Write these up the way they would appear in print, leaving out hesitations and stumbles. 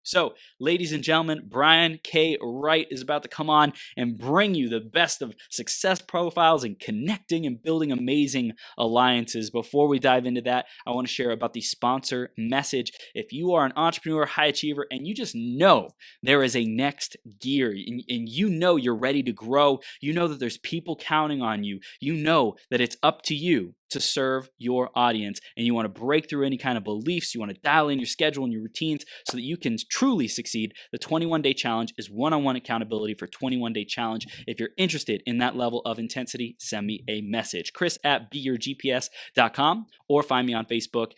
So, ladies and gentlemen, Brian K. Wright is about to come on and bring you the best of success profiles and connecting and building amazing alliances. Before we dive into that, I want to share about the sponsor message. If you are an entrepreneur, high achiever, and you just know there is a next gear and you know you're ready to grow, you know that there's people counting on you, you know that it's up to you to serve your audience, and you want to break through any kind of beliefs, you want to dial in your schedule and your routines so that you can truly succeed. The 21-day challenge is one-on-one accountability for 21-day challenge. If you're interested in that level of intensity, send me a message, chris@beyourgps.com, or find me on Facebook,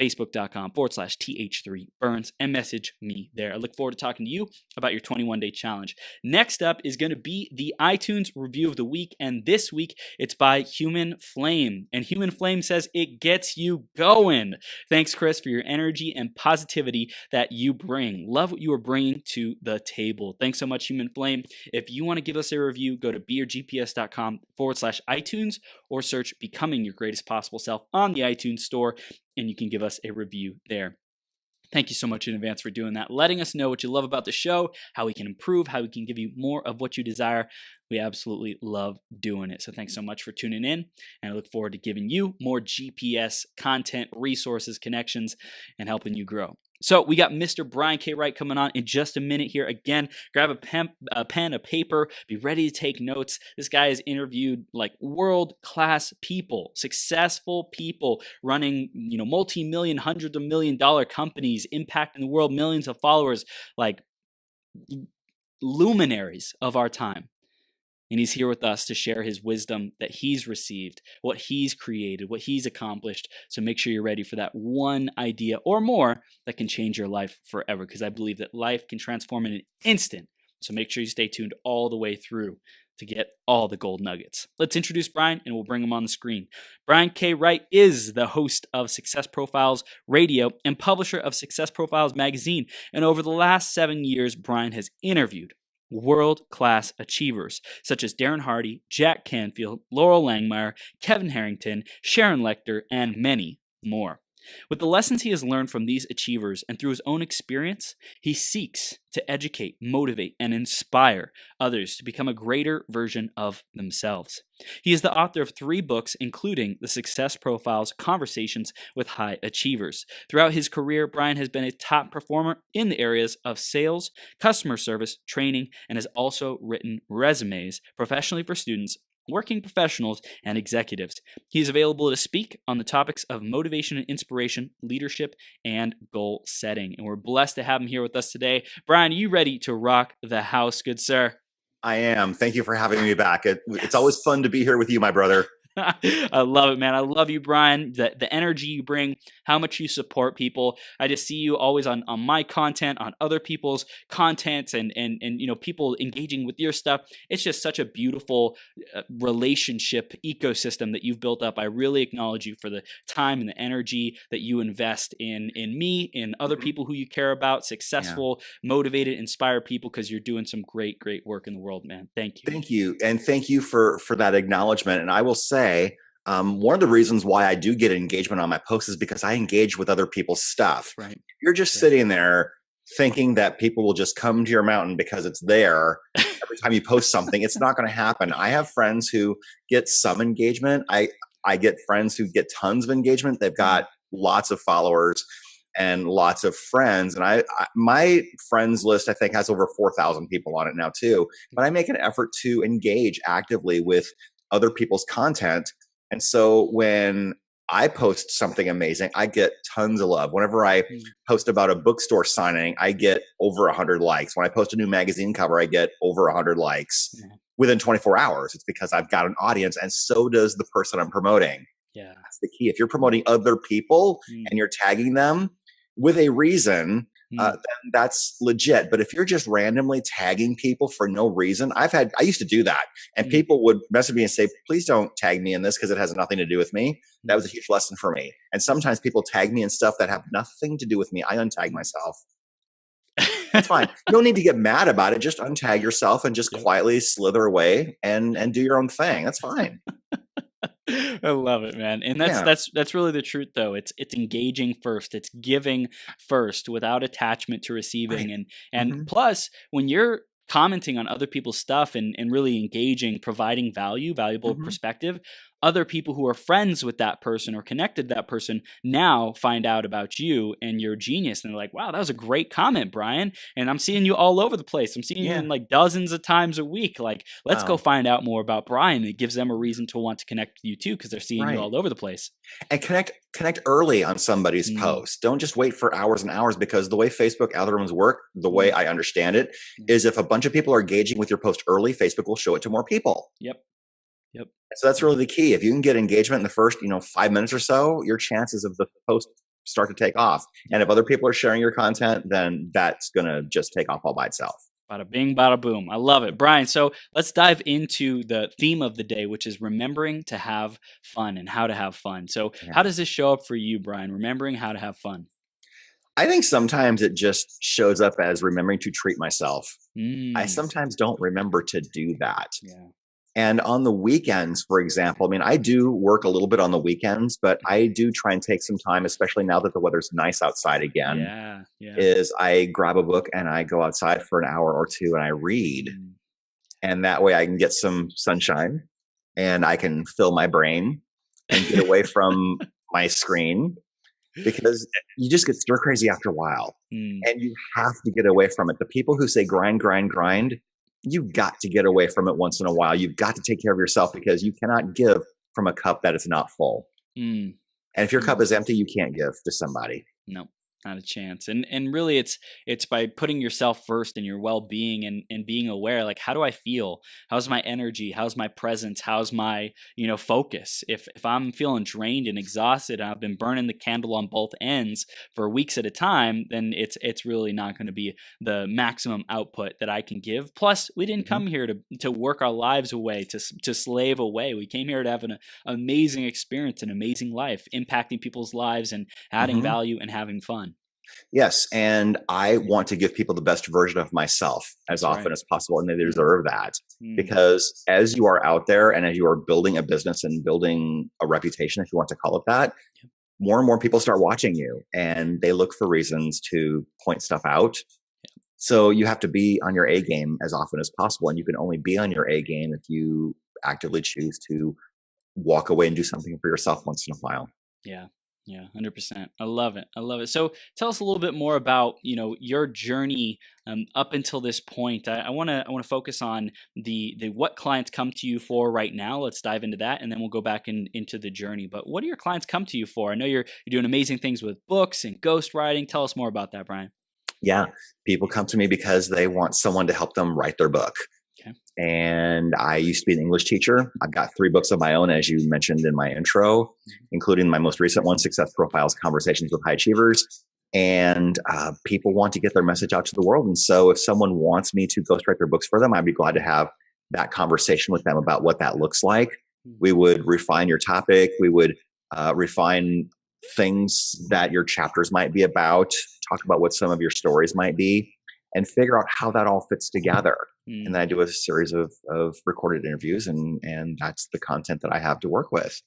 facebook.com/th3burns, and message me there. I look forward to talking to you about your 21-day challenge. Next up is going to be the iTunes review of the week, and this week it's by Human Flame. And Human Flame says it gets you going. Thanks, Chris, for your energy and positivity that you bring. Love what you are bringing to the table. Thanks so much, Human Flame. If you want to give us a review, go to beyourgps.com/iTunes or search Becoming Your Greatest Possible Self on the iTunes store, and you can give us a review there. Thank you so much in advance for doing that, letting us know what you love about the show, how we can improve, how we can give you more of what you desire. We absolutely love doing it. So thanks so much for tuning in, and I look forward to giving you more GPS content, resources, connections, and helping you grow. So we got Mr. Brian K. Wright coming on in just a minute here. Again, grab a pen, a paper, be ready to take notes. This guy has interviewed like world-class people, successful people running, multi-million, hundreds of $1 million companies, impacting the world, millions of followers, like luminaries of our time. And he's here with us to share his wisdom that he's received, what he's created, what he's accomplished. So make sure you're ready for that one idea or more that can change your life forever, because I believe that life can transform in an instant. So make sure you stay tuned all the way through to get all the gold nuggets. Let's introduce Brian, and we'll bring him on the screen. Brian K. Wright is the host of Success Profiles Radio and publisher of Success Profiles magazine. And over the last 7 years, Brian has interviewed world-class achievers such as Darren Hardy, Jack Canfield, Loral Langemeier, Kevin Harrington, Sharon Lechter, and many more. With the lessons he has learned from these achievers and through his own experience, he seeks to educate, motivate, and inspire others to become a greater version of themselves. He is the author of 3 books, including the Success Profiles Conversations with High Achievers. Throughout his career, Brian has been a top performer in the areas of sales, customer service, training, and has also written resumes professionally for students, working professionals, and executives. He is available to speak on the topics of motivation and inspiration, leadership, and goal setting. And we're blessed to have him here with us today. Brian, are you ready to rock the house, good sir? I am. Thank you for having me back. It's always fun to be here with you, my brother. I love it, man. I love you, Brian. The energy you bring, how much you support people. I just see you always on my content, on other people's contents, and people engaging with your stuff. It's just such a beautiful relationship ecosystem that you've built up. I really acknowledge you for the time and the energy that you invest in me, in other people who you care about, successful, motivated, inspired people, because you're doing some great work in the world, man. Thank you. Thank you. And thank you for that acknowledgement. And I will say, one of the reasons why I do get engagement on my posts is because I engage with other people's stuff. Right. You're just sitting there thinking that people will just come to your mountain because it's there every time you post something. It's not going to happen. I have friends who get some engagement. I get friends who get tons of engagement. They've got lots of followers and lots of friends. And my friends list, I think, has over 4,000 people on it now too. But I make an effort to engage actively with other people's content. And so when I post something amazing, I get tons of love. Whenever I post about a bookstore signing, I get over 100 likes. When I post a new magazine cover, I get over 100 likes within 24 hours. It's because I've got an audience, and so does the person I'm promoting. Yeah, that's the key. If you're promoting other people and you're tagging them with a reason, then that's legit. But if you're just randomly tagging people for no reason, I used to do that, and people would message me and say, please don't tag me in this because it has nothing to do with me. That was a huge lesson for me. And sometimes people tag me in stuff that have nothing to do with me. I untag myself. That's fine. No need to get mad about it. Just untag yourself and just quietly slither away and do your own thing. That's fine. I love it, man. And that's Yeah. that's really the truth though. It's engaging first. It's giving first without attachment to Right. receiving. And Hmm. plus when you're commenting on other people's stuff and really engaging, providing valuable Hmm. perspective, other people who are friends with that person or connected to that person now find out about you and your genius. And they're like, wow, that was a great comment, Brian. And I'm seeing you all over the place. I'm seeing you Yeah. in like dozens of times a week. Like, let's go Wow. find out more about Brian. It gives them a reason to want to connect with you too, because they're seeing you Right. all over the place. And connect early on somebody's Mm, post. Don't just wait for hours and hours, because the way Facebook algorithms work, the way mm, I understand it, mm. is if a bunch of people are engaging with your post early, Facebook will show it to more people. Yep. Yep. So that's really the key. If you can get engagement in the first, 5 minutes or so, your chances of the post start to take off. And if other people are sharing your content, then that's going to just take off all by itself. Bada bing, bada boom. I love it. Brian, so let's dive into the theme of the day, which is remembering to have fun and how to have fun. So, Yeah. how does this show up for you, Brian? Remembering how to have fun. I think sometimes it just shows up as remembering to treat myself. I Mm, sometimes don't remember to do that. yeah. And on the weekends, for example, I mean, I do work a little bit on the weekends, but I do try and take some time, especially now that the weather's nice outside again, Yeah. Yeah. is I grab a book and I go outside for an hour or two and I read. Mm, And that way I can get some sunshine and I can fill my brain and get away from my screen, because you just get stir crazy after a while mm, and you have to get away from it. The people who say grind, grind, grind, you've got to get away from it once in a while. You've got to take care of yourself, because you cannot give from a cup that is not full. mm, And if your cup mm. is empty, you can't give to somebody. No, not a chance. And really it's by putting yourself first and your well-being and being aware, like, how do I feel? How's my energy? How's my presence? How's my, focus? If I'm feeling drained and exhausted and I've been burning the candle on both ends for weeks at a time, then it's really not going to be the maximum output that I can give. Plus, we didn't Mhm. come here to work our lives away, to slave away. We came here to have an amazing experience, an amazing life, impacting people's lives and adding Mhm. value and having fun. Yes, and I want to give people the best version of myself as That's often right. as possible, and they Mm, deserve that. mm, Because as you are out there and as you are building a business and building a reputation, if you want to call it that, more and more people start watching you and they look for reasons to point stuff out. So you have to be on your A game as often as possible, and you can only be on your A game if you actively choose to walk away and do something for yourself once in a while. yeah. Yeah, 100%. I love it. I love it. So tell us a little bit more about, your journey up until this point. I want to focus on the what clients come to you for right now. Let's dive into that, and then we'll go back into the journey. But what do your clients come to you for? I know you're doing amazing things with books and ghostwriting. Tell us more about that, Brian. Yeah, people come to me because they want someone to help them write their book. Okay. And I used to be an English teacher. I've got 3 books of my own, as you mentioned in my intro, Mhm. including my most recent one, Success Profiles, Conversations with High Achievers. And people want to get their message out to the world. And so if someone wants me to ghostwrite their books for them, I'd be glad to have that conversation with them about what that looks like. Mm, We would refine your topic. We would refine things that your chapters might be about, talk about what some of your stories might be, and figure out how that all fits together. And then mm. I do a series of recorded interviews, and that's the content that I have to work with.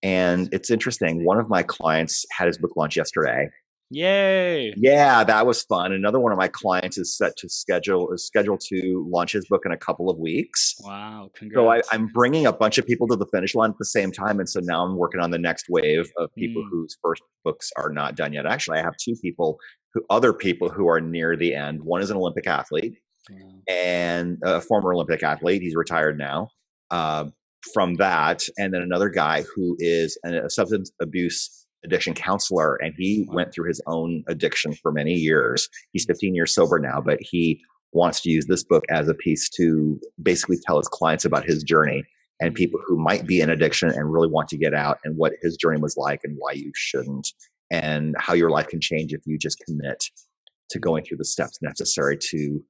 And it's interesting. One of my clients had his book launch yesterday. Yay! Yeah, that was fun. Another one of my clients is scheduled to launch his book in a couple of weeks. Wow! So Congrats. I'm bringing a bunch of people to the finish line at the same time, and so now I'm working on the next wave of people Mm, whose first books are not done yet. Actually, I have other people who are near the end. One is an Olympic athlete, wow. and a former Olympic athlete. He's retired now from that. And then another guy who is a substance abuse addiction counselor, and he Wow. went through his own addiction for many years. He's 15 years sober now, but he wants to use this book as a piece to basically tell his clients about his journey and Mm, people who might be in addiction and really want to get out, and what his journey was like and why you shouldn't, and how your life can change if you just commit to going through the steps necessary to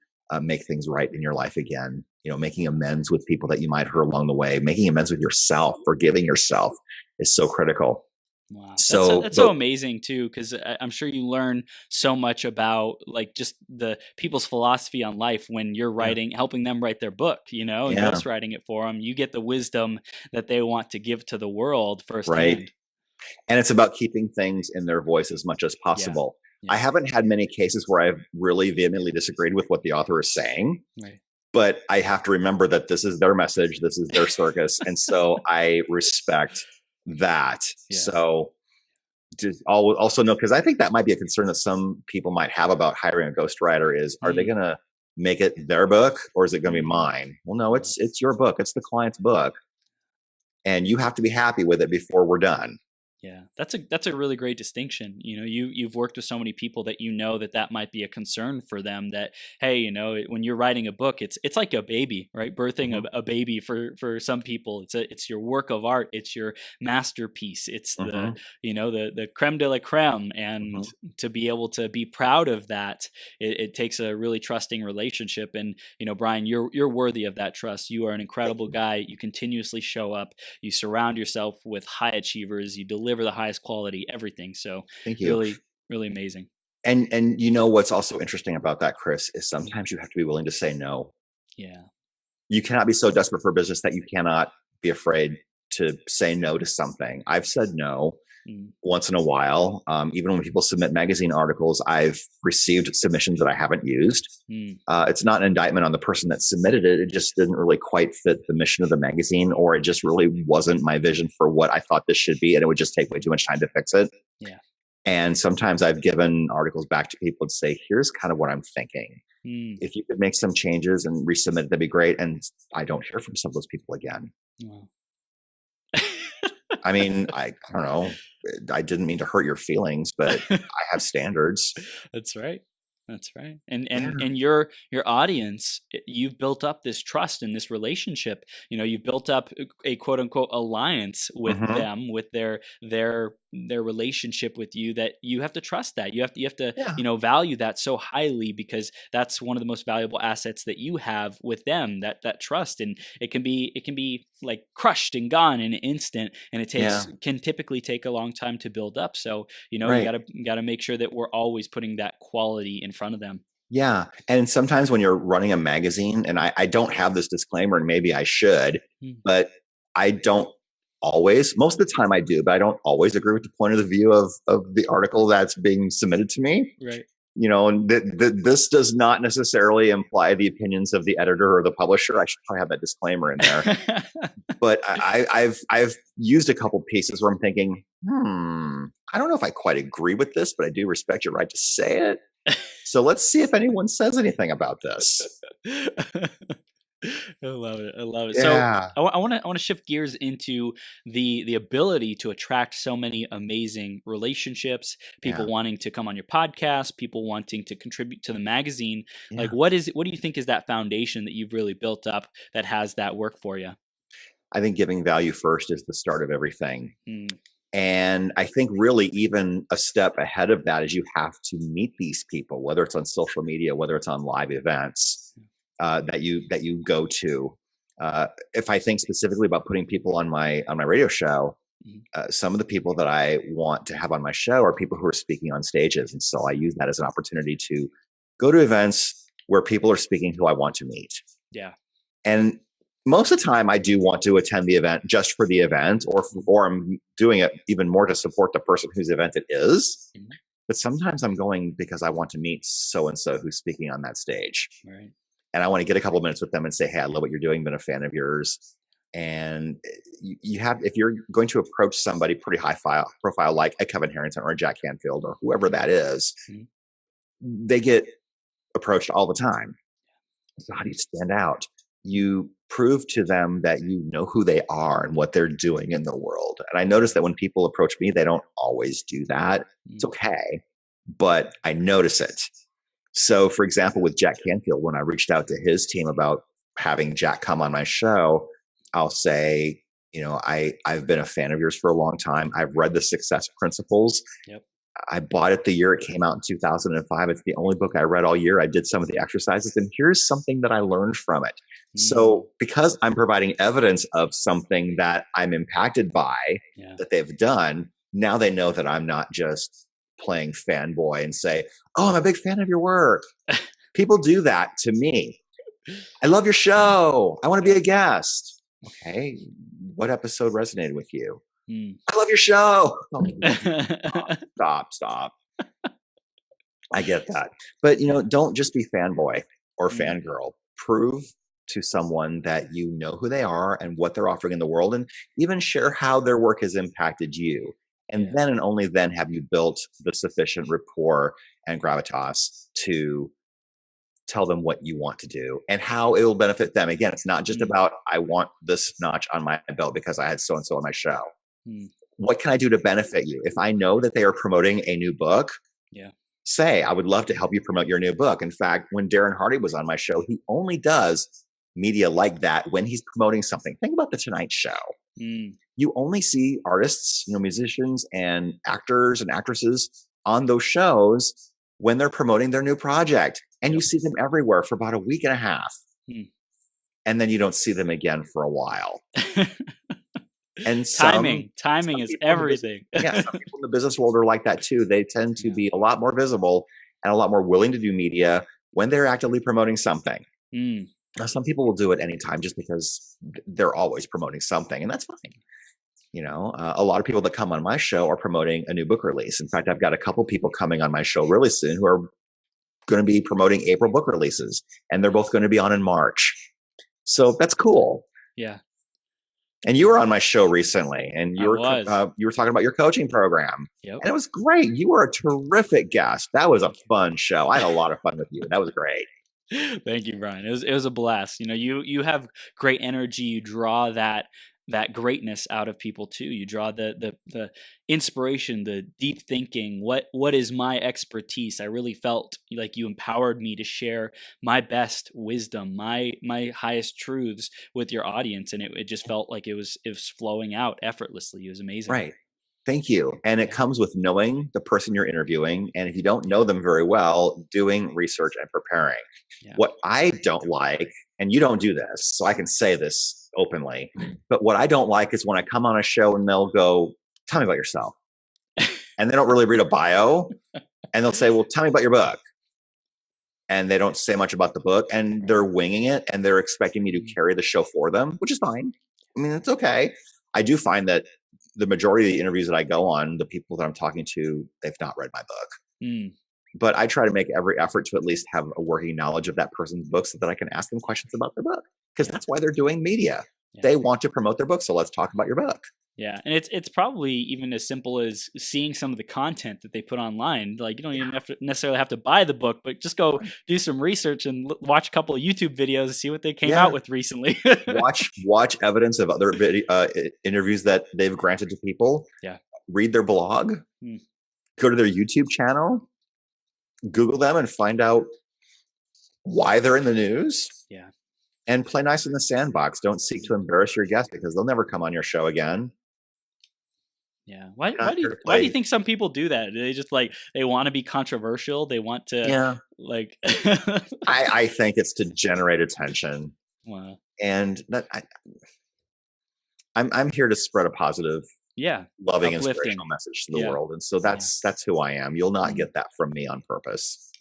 make things right in your life again. Making amends with people that you might hurt along the way, making amends with yourself, forgiving yourself is so critical. Wow. So, That's so but amazing too, because I'm sure you learn so much about like just the people's philosophy on life when you're yeah, writing, helping them write their book, and yeah, ghostwriting it for them. You get the wisdom that they want to give to the world right. firsthand. And it's about keeping things in their voice as much as Yeah. possible. I Yeah. haven't had many cases where I've really vehemently disagreed with what the author is saying, Right. but I have to remember that this is their message, this is their circus, and so I respect that. Yeah. So just also know, because I think that might be a concern that some people might have about hiring a ghostwriter is, are they Mm, going to make it their book or is it going to be mhm. mine? Well, no, Yeah. it's your book, it's the client's book, and you have to be happy with it before we're done. Yeah, that's a really great distinction. You've worked with so many people that that might be a concern for them. That hey, when you're writing a book, it's like a baby, right? Birthing Mm-hmm. a baby for some people, it's your work of art, it's your masterpiece, it's Mm-hmm. the creme de la creme, and Mm-hmm. to be able to be proud of that, it takes a really trusting relationship. And Brian, you're worthy of that trust. You are an Thank incredible you. guy. You continuously show up. You surround yourself with high achievers. You deliver the highest quality, everything. So Thank you. really, really amazing. And you know what's also interesting about that, Chris, is sometimes you have to be willing to say no. Yeah. You cannot be so desperate for business that you cannot be afraid to say no to something. I've said no Mm, once in a while. Even when people submit magazine articles, I've received submissions that I haven't used. mm, It's not an indictment on the person that submitted it. It just didn't really quite fit the mission of the magazine, or it just really wasn't my vision for what I thought this should be. And it would just take way too much time to fix it. yeah. And sometimes I've given articles back to people and say, here's kind of what I'm thinking. Mm, If you could make some changes and resubmit it, that'd be great. And I don't hear from some of those people again. wow. I mean, I don't know. I didn't mean to hurt your feelings, but I have standards. That's right. That's right. And Yeah. and your audience, you've built up this trust and this relationship. You've built up a quote unquote alliance with Mm-hmm. them, with their relationship with you, that you have to trust that. You have to Yeah. value that so highly, because that's one of the most valuable assets that you have with them, that trust. And it can be like crushed and gone in an instant, and it Yeah. can typically take a long time to build up. So you Right. gotta make sure that we're always putting that quality in front of them. Yeah. And sometimes when you're running a magazine, and I don't have this disclaimer, and maybe I should, Mm, but I don't always, most of the time I do, but I don't always agree with the point of the view of the article that's being submitted to me. right. And this does not necessarily imply the opinions of the editor or the publisher. I should probably have that disclaimer in there. But I've used a couple pieces where I'm thinking, I don't know if I quite agree with this, but I do respect your right to say it. So let's see if anyone says anything about this. I love it. I love it. So Yeah. I want to shift gears into the ability to attract so many amazing relationships, people Yeah. wanting to come on your podcast, people wanting to contribute to the magazine. Like Yeah. what do you think is that foundation that you've really built up that has that work for you? I think giving value first is the start of everything. Mm, And I think really even a step ahead of that is you have to meet these people, whether it's on social media, whether it's on live events that you go to. If I think specifically about putting people on my radio show, mm, some of the people that I want to have on my show are people who are speaking on stages, and so I use that as an opportunity to go to events where people are speaking who I want to meet. yeah. And most of the time, I do want to attend the event just for the event, or I'm doing it even more to support the person whose event it is. Mhm. But sometimes I'm going because I want to meet so and so who's speaking on that stage, Right. and I want to get a couple of minutes with them and say, "Hey, I love what you're doing. Been a fan of yours." And you have, if you're going to approach somebody pretty high profile like a Kevin Harrington or a Jack Canfield or whoever that is, Mhm. they get approached all the time. So how do you stand out? You prove to them that you know who they are and what they're doing in the world. And I notice that when people approach me, they don't always do that. It's Mm, okay, but I notice it. So, for example, with Jack Canfield, when I reached out to his team about having Jack come on my show, I'll say, I've been a fan of yours for a long time. I've read the Success Principles. Yep. I bought it the year it came out in 2005. It's the only book I read all year. I did some of the exercises, and here's something that I learned from it. Mm, So, because I'm providing evidence of something that I'm impacted by yeah. that they've done, now they know that I'm not just playing fanboy and say, oh, I'm a big fan of your work. People do that to me. I love your show. I want to be a guest. Okay. What episode resonated with you? I love your show. Oh, stop. I get that. But, don't just be fanboy or fangirl. Prove to someone that you know who they are and what they're offering in the world, and even share how their work has impacted you. And then and only then have you built the sufficient rapport and gravitas to tell them what you want to do and how it will benefit them. Again, it's not just about, I want this notch on my belt because I had so-and-so on my show. What can I do to benefit you? If I know that they are promoting a new book, say, I would love to help you promote your new book. In fact, when Darren Hardy was on my show, he only does media like that when he's promoting something. Think about The Tonight Show. You only see artists, musicians and actors and actresses on those shows when they're promoting their new project. And you see them everywhere for about a week and a half. And then you don't see them again for a while. And timing is everything. Some people in the business world are like that too. They tend to be a lot more visible and a lot more willing to do media when they're actively promoting something. Now, some people will do it anytime just because they're always promoting something, and that's fine. A lot of people that come on my show are promoting a new book release. In fact, I've got a couple people coming on my show really soon who are going to be promoting April book releases, and they're both going to be on in March. So that's cool. Yeah. And you were on my show recently, and you were talking about your coaching program, and it was great. You were a terrific guest. That was a fun show. I had a lot of fun with you. That was great. Thank you, Brian. It was a blast. You have great energy. You draw that greatness out of people too. You draw the inspiration, the deep thinking. What is my expertise? I really felt like you empowered me to share my best wisdom, my highest truths with your audience, and it just felt like it was flowing out effortlessly. It was amazing. Right. Thank you. And it comes with knowing the person you're interviewing, and if you don't know them very well, doing research and preparing. What I don't like, and you don't do this, so I can say this openly, but what I don't like is when I come on a show and they'll go, tell me about yourself. And they don't really read a bio, and they'll say, well, tell me about your book. And they don't say much about the book, and they're winging it, and they're expecting me to carry the show for them, which is fine. I mean, it's okay. I do find that the majority of the interviews that I go on, the people that I'm talking to, they've not read my book. But I try to make every effort to at least have a working knowledge of that person's book so that I can ask them questions about their book, because that's why they're doing media. They want to promote their book. So let's talk about your book. Yeah. And it's probably even as simple as seeing some of the content that they put online. Like, you don't even necessarily have to buy the book, but just go do some research and watch a couple of YouTube videos and see what they came out with recently. watch evidence of other interviews that they've granted to people. Read their blog. Go to their YouTube channel. Google them and find out why they're in the news. And play nice in the sandbox. Don't seek to embarrass your guest, because they'll never come on your show again. Why do you think some people do that? They just they want to be controversial. They want to I think it's to generate attention. Wow. And that I'm here to spread a positive, loving, inspirational message to the world. And so that's who I am. You'll not get that from me on purpose.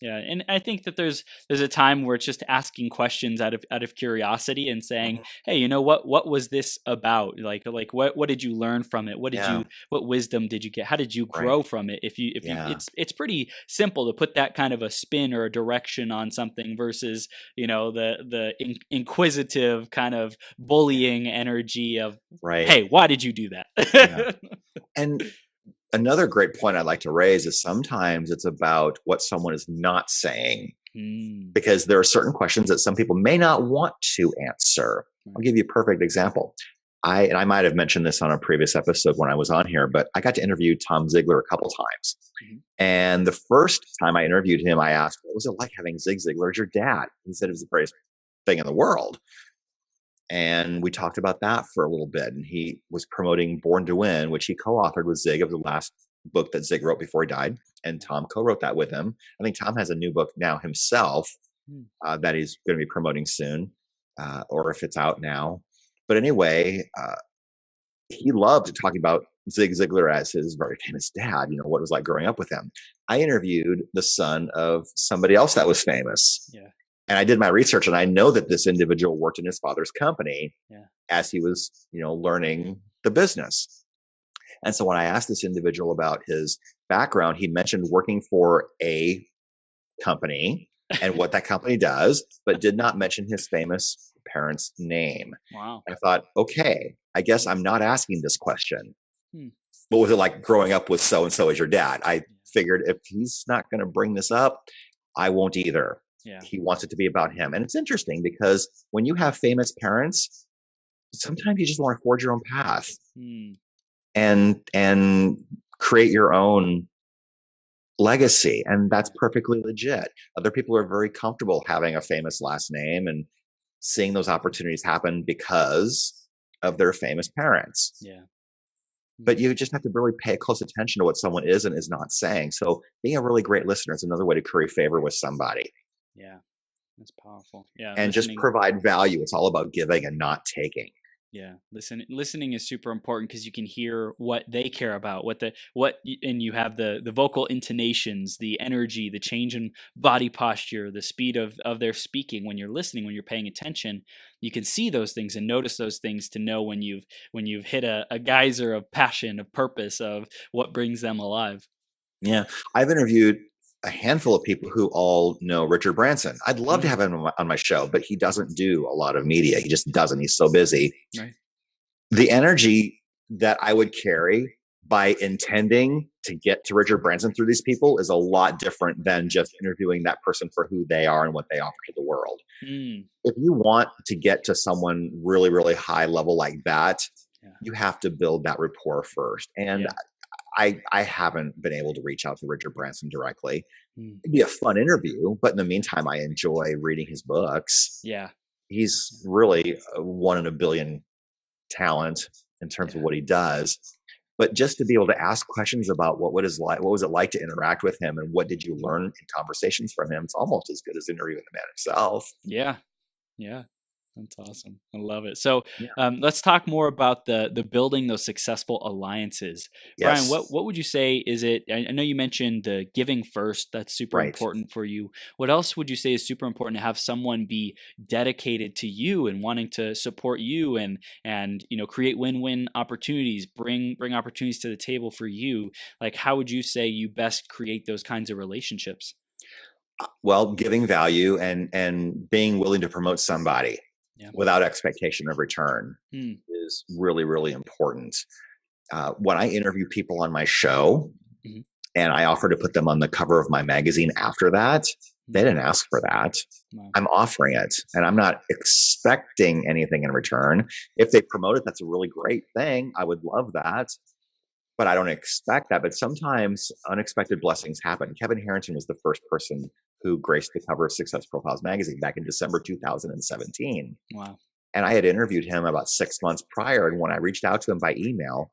Yeah, and I think that there's a time where it's just asking questions out of curiosity and saying, hey, what was this about? Like what did you learn from it? What wisdom did you get? How did you grow from it? If you it's pretty simple to put that kind of a spin or a direction on something versus the inquisitive kind of bullying energy of hey, why did you do that? And another great point I'd like to raise is sometimes it's about what someone is not saying, because there are certain questions that some people may not want to answer. I'll give you a perfect example. I might have mentioned this on a previous episode when I was on here, but I got to interview Tom Ziglar a couple times. And the first time I interviewed him, I asked, what was it like having Zig Ziglar as your dad? He said it was the greatest thing in the world. And we talked about that for a little bit. And he was promoting Born to Win, which he co-authored with Zig. It was the last book that Zig wrote before he died. And Tom co-wrote that with him. I think Tom has a new book now himself that he's going to be promoting soon, or if it's out now. But anyway, he loved talking about Zig Ziglar as his very famous dad, what it was like growing up with him. I interviewed the son of somebody else that was famous. Yeah. And I did my research, and I know that this individual worked in his father's company as he was, learning the business. And so when I asked this individual about his background, he mentioned working for a company and what that company does, but did not mention his famous parents' name. Wow. I thought, okay, I guess I'm not asking this question. What was it like growing up with so-and-so as your dad? I figured if he's not going to bring this up, I won't either. Yeah. He wants it to be about him. And it's interesting because when you have famous parents, sometimes you just want to forge your own path and create your own legacy. And that's perfectly legit. Other people are very comfortable having a famous last name and seeing those opportunities happen because of their famous parents. Yeah. But you just have to really pay close attention to what someone is and is not saying. So being a really great listener is another way to curry favor with somebody. Yeah, that's powerful. Yeah. And just provide value. It's all about giving and not taking. Yeah. Listening is super important because you can hear what they care about, and you have the vocal intonations, the energy, the change in body posture, the speed of their speaking. When you're listening, when you're paying attention, you can see those things and notice those things to know when you've hit a geyser of passion, of purpose, of what brings them alive. Yeah. I've interviewed a handful of people who all know Richard Branson. I'd love to have him on my show, but he doesn't do a lot of media. He just doesn't. He's so busy. Right. The energy that I would carry by intending to get to Richard Branson through these people is a lot different than just interviewing that person for who they are and what they offer to the world. If you want to get to someone really, really high level like that, you have to build that rapport first. And I haven't been able to reach out to Richard Branson directly. It'd be a fun interview, but in the meantime, I enjoy reading his books. Yeah. He's really a 1 in a billion talent in terms of what he does. But just to be able to ask questions about what was it like to interact with him, and what did you learn in conversations from him, it's almost as good as interviewing the man himself. Yeah. Yeah. That's awesome. I love it. So let's talk more about the building those successful alliances. Yes. Brian, what would you say is it? I know you mentioned the giving first. That's super important for you. What else would you say is super important to have someone be dedicated to you and wanting to support you and create win-win opportunities, bring opportunities to the table for you? Like, how would you say you best create those kinds of relationships? Well, giving value and being willing to promote somebody without expectation of return is really, really important. When I interview people on my show and I offer to put them on the cover of my magazine after that, they didn't ask for that. I'm offering it and I'm not expecting anything in return. If they promote it, that's a really great thing. I would love that. But I don't expect that. But sometimes unexpected blessings happen. Kevin Harrington was the first person who graced the cover of Success Profiles magazine back in December 2017. Wow. And I had interviewed him about 6 months prior. And when I reached out to him by email,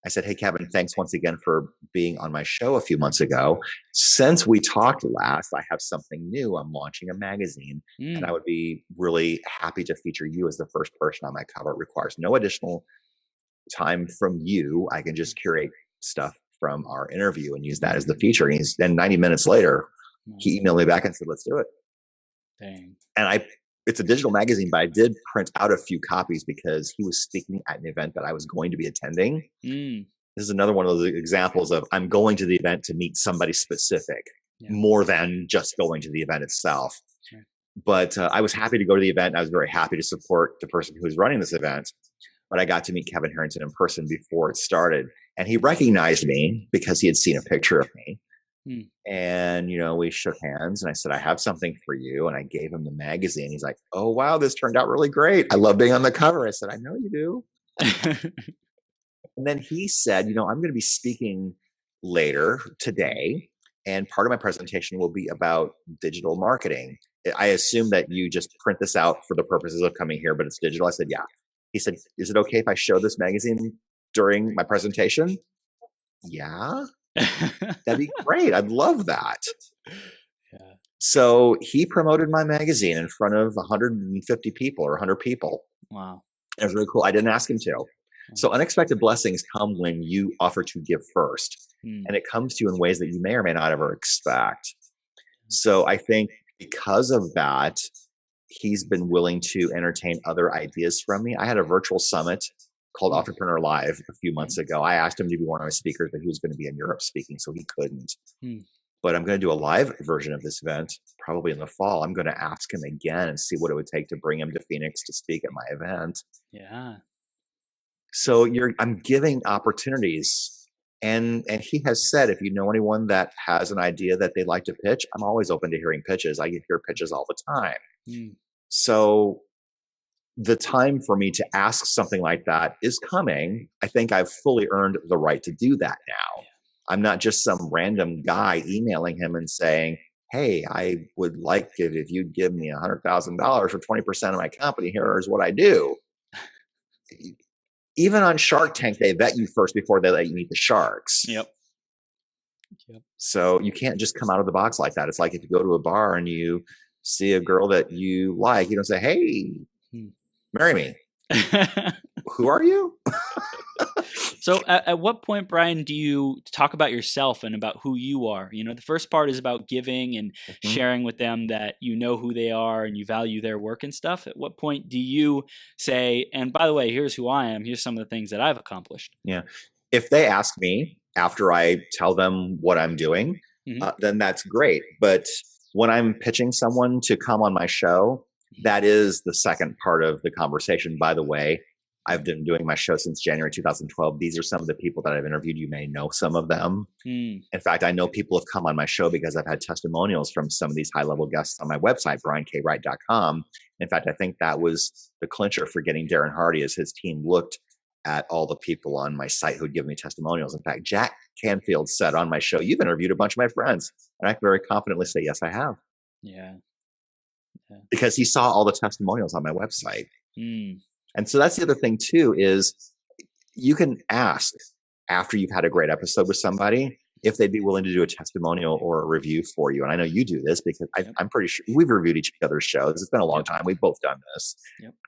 I said, "Hey, Kevin, thanks once again for being on my show a few months ago. Since we talked last, I have something new. I'm launching a magazine, and I would be really happy to feature you as the first person on my cover. It requires no additional time from you. I can just curate stuff from our interview and use that as the feature." And then 90 minutes later, he emailed me back and said, "Let's do it." Dang. And it's a digital magazine, but I did print out a few copies because he was speaking at an event that I was going to be attending. This is another one of those examples of I'm going to the event to meet somebody specific more than just going to the event itself. But I was happy to go to the event. And I was very happy to support the person who was running this event. But I got to meet Kevin Harrington in person before it started. And he recognized me because he had seen a picture of me. And, we shook hands and I said, "I have something for you." And I gave him the magazine. He's like, "Oh, wow, this turned out really great. I love being on the cover." I said, "I know you do." And then he said, "I'm going to be speaking later today. And part of my presentation will be about digital marketing. I assume that you just print this out for the purposes of coming here, but it's digital." I said, "Yeah." He said, "Is it okay if I show this magazine during my presentation?" "Yeah, that'd be great. I'd love that." So he promoted my magazine in front of 150 people or 100 people. Wow. It was really cool. I didn't ask him to. So unexpected blessings come when you offer to give first, Mm. and it comes to you in ways that you may or may not ever expect. So I think because of that, he's been willing to entertain other ideas from me. I had a virtual summit called Entrepreneur Live a few months ago. I asked him to be one of my speakers, but he was going to be in Europe speaking, so he couldn't. But I'm going to do a live version of this event probably in the fall. I'm going to ask him again and see what it would take to bring him to Phoenix to speak at my event. Yeah. So I'm giving opportunities. And he has said, if you know anyone that has an idea that they'd like to pitch, I'm always open to hearing pitches. I hear pitches all the time. So the time for me to ask something like that is coming. I think I've fully earned the right to do that now. I'm not just some random guy emailing him and saying, hey, I would like it if you'd give me $100,000 for 20% of my company. Here's what I do. Even on Shark Tank, they vet you first before they let you meet the sharks. Yep. So you can't just come out of the box like that. It's like if you go to a bar and you see a girl that you like, you don't say, hey, marry me. Who are you? So at what point, Brian, do you talk about yourself and about who you are? You know, the first part is about giving and sharing with them that you know who they are and you value their work and stuff. At what point do you say, and by the way, here's who I am. Here's some of the things that I've accomplished. Yeah. If they ask me after I tell them what I'm doing, then that's great. But when I'm pitching someone to come on my show, that is the second part of the conversation. By the way, I've been doing my show since January 2012. These are some of the people that I've interviewed. You may know some of them. In fact, I know people have come on my show because I've had testimonials from some of these high-level guests on my website, briankwright.com. In fact, I think that was the clincher for getting Darren Hardy, as his team looked at all the people on my site who'd give me testimonials. In fact, Jack Canfield said on my show, you've interviewed a bunch of my friends. And I can very confidently say, yes, I have. Yeah. Because he saw all the testimonials on my website. And so that's the other thing too, is you can ask after you've had a great episode with somebody if they'd be willing to do a testimonial or a review for you. And I know you do this because I'm pretty sure we've reviewed each other's shows. It's been a long time. We've both done this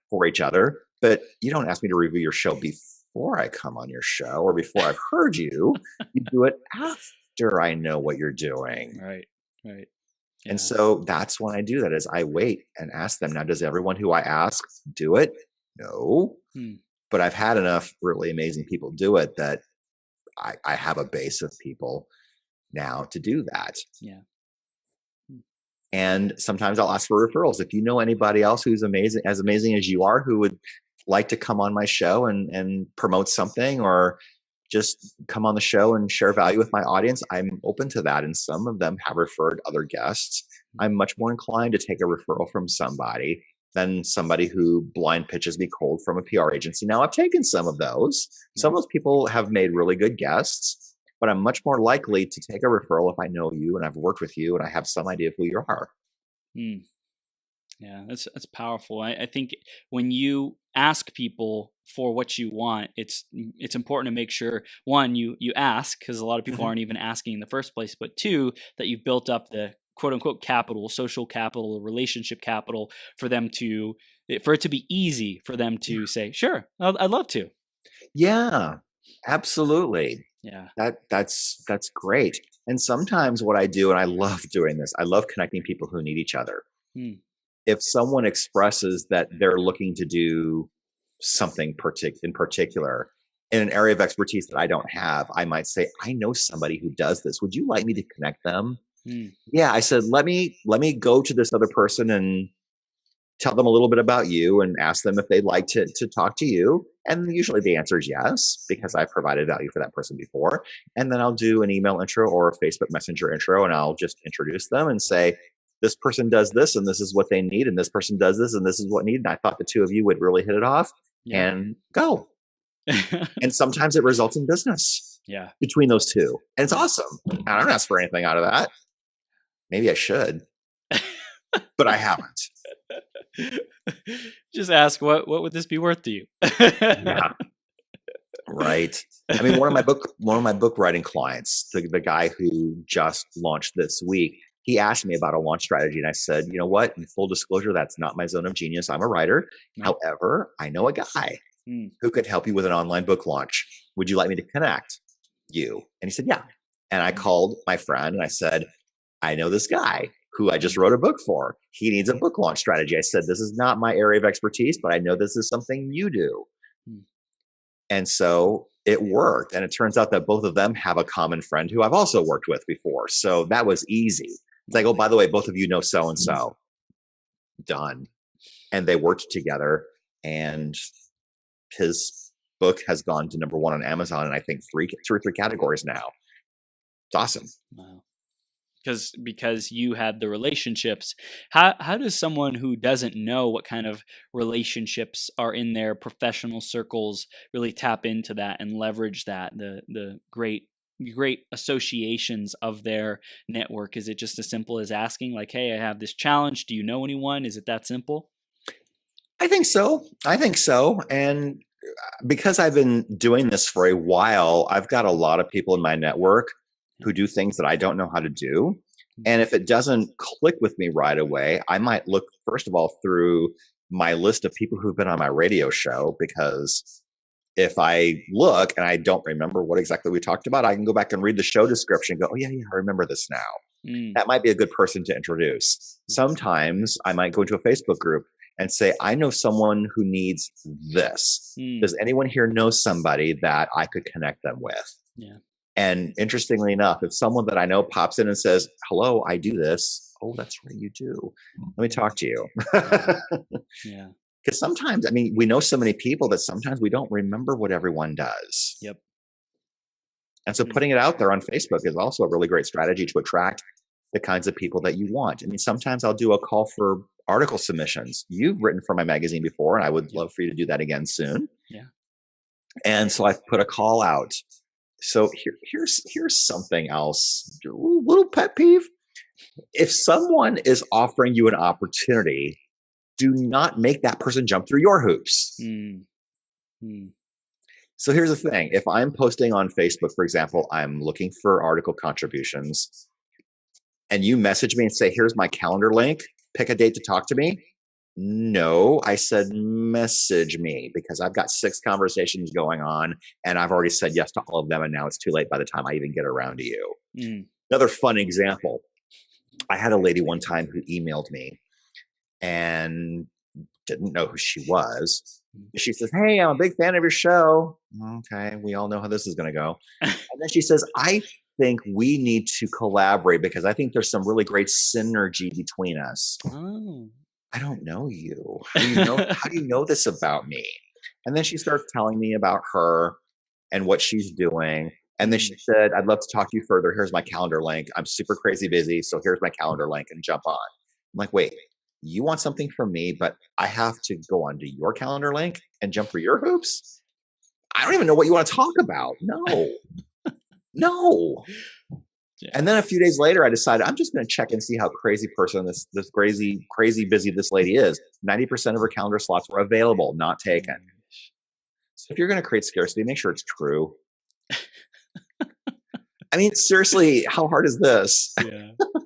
for each other, but you don't ask me to review your show before I come on your show or before I've heard you. You do it after I know what you're doing. Right. Yeah. And so that's when I do that, is I wait and ask them. Now, does everyone who I ask do it? No, but I've had enough really amazing people do it that I have a base of people now to do that. Yeah. And sometimes I'll ask for referrals. If you know anybody else who's amazing as you are, who would like to come on my show and promote something or just come on the show and share value with my audience, I'm open to that. And some of them have referred other guests. I'm much more inclined to take a referral from somebody than somebody who blind pitches me cold from a PR agency. Now, I've taken some of those. Some of those people have made really good guests, but I'm much more likely to take a referral if I know you and I've worked with you and I have some idea of who you are. Yeah, that's powerful. I think when you ask people for what you want, it's important to make sure, one, you ask, because a lot of people aren't even asking in the first place, but two, that you've built up the quote unquote capital, social capital, relationship capital for it to be easy for them to say, sure, I'd love to. Yeah, absolutely. Yeah. That's great. And sometimes what I do, and I love doing this, I love connecting people who need each other. If someone expresses that they're looking to do something in particular in an area of expertise that I don't have, I might say, I know somebody who does this. Would you like me to connect them? Yeah, I said, let me go to this other person and tell them a little bit about you and ask them if they'd like to talk to you. And usually the answer is yes, because I've provided value for that person before. And then I'll do an email intro or a Facebook Messenger intro, and I'll just introduce them and say, this person does this and this is what they need. And this person does this and this is what needed. And I thought the two of you would really hit it off and go. And sometimes it results in business between those two. And it's awesome. I don't ask for anything out of that. Maybe I should, but I haven't. Just ask, what would this be worth to you? Yeah. Right. I mean, one of my book writing clients, the guy who just launched this week, he asked me about a launch strategy. And I said, you know what? In full disclosure, that's not my zone of genius. I'm a writer. However, I know a guy. who could help you with an online book launch. Would you like me to connect you? And he said, yeah. And I called my friend and I said, I know this guy who I just wrote a book for. He needs a book launch strategy. I said, this is not my area of expertise, but I know this is something you do. And so it worked. And it turns out that both of them have a common friend who I've also worked with before. So that was easy. It's like, oh, by the way, both of you know so-and-so. Done. And they worked together. And his book has gone to #1 on Amazon in I think 2 or 3 categories now. It's awesome. Wow. Because you had the relationships. How does someone who doesn't know what kind of relationships are in their professional circles really tap into that and leverage that, the great associations of their network? Is it just as simple as asking, like, hey, I have this challenge, do you know anyone? Is it that simple? I think so. And because I've been doing this for a while, I've got a lot of people in my network who do things that I don't know how to do. And if it doesn't click with me right away, I might look, first of all, through my list of people who've been on my radio show, because if I look and I don't remember what exactly we talked about, I can go back and read the show description and go, oh, yeah, I remember this now. That might be a good person to introduce. Sometimes I might go into a Facebook group and say, I know someone who needs this. Does anyone here know somebody that I could connect them with? Yeah. And interestingly enough, if someone that I know pops in and says, hello, I do this. Oh, that's right, you do. Let me talk to you. Yeah. Because sometimes, I mean, we know so many people that sometimes we don't remember what everyone does. Yep. And so putting it out there on Facebook is also a really great strategy to attract the kinds of people that you want. I mean, sometimes I'll do a call for article submissions. You've written for my magazine before, and I would love for you to do that again soon. Yeah. And so I've put a call out. So here's something else, a little pet peeve. If someone is offering you an opportunity, do not make that person jump through your hoops. So here's the thing. If I'm posting on Facebook, for example, I'm looking for article contributions, and you message me and say, here's my calendar link, pick a date to talk to me. No, I said message me, because I've got 6 conversations going on and I've already said yes to all of them. And now it's too late by the time I even get around to you. Another fun example. I had a lady one time who emailed me and didn't know who she was. She says, hey, I'm a big fan of your show. Okay, we all know how this is going to go. And then she says, I think we need to collaborate because I think there's some really great synergy between us. Oh. I don't know you. How do you know this about me? And then she starts telling me about her and what she's doing. And then she said, I'd love to talk to you further. Here's my calendar link. I'm super crazy busy. So here's my calendar link and jump on. I'm like, wait, you want something from me, but I have to go onto your calendar link and jump through your hoops? I don't even know what you want to talk about. No. Yeah. And then a few days later, I decided I'm just going to check and see how crazy person this crazy busy this lady is. 90% of her calendar slots were available, not taken. So if you're going to create scarcity, make sure it's true. I mean, seriously, how hard is this?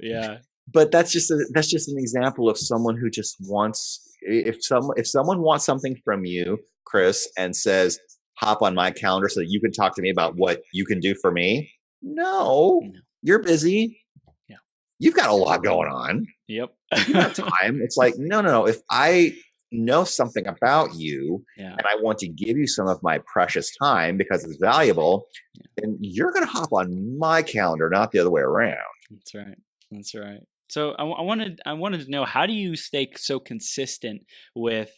Yeah. But that's just an example of someone who just wants. If someone wants something from you, Chris, and says, "Hop on my calendar so that you can talk to me about what you can do for me." No. You're busy. Yeah. You've got a lot going on. Yep. You have time. It's like, no. If I know something about you and I want to give you some of my precious time because it's valuable, then you're going to hop on my calendar, not the other way around. That's right. So I wanted to know, how do you stay so consistent with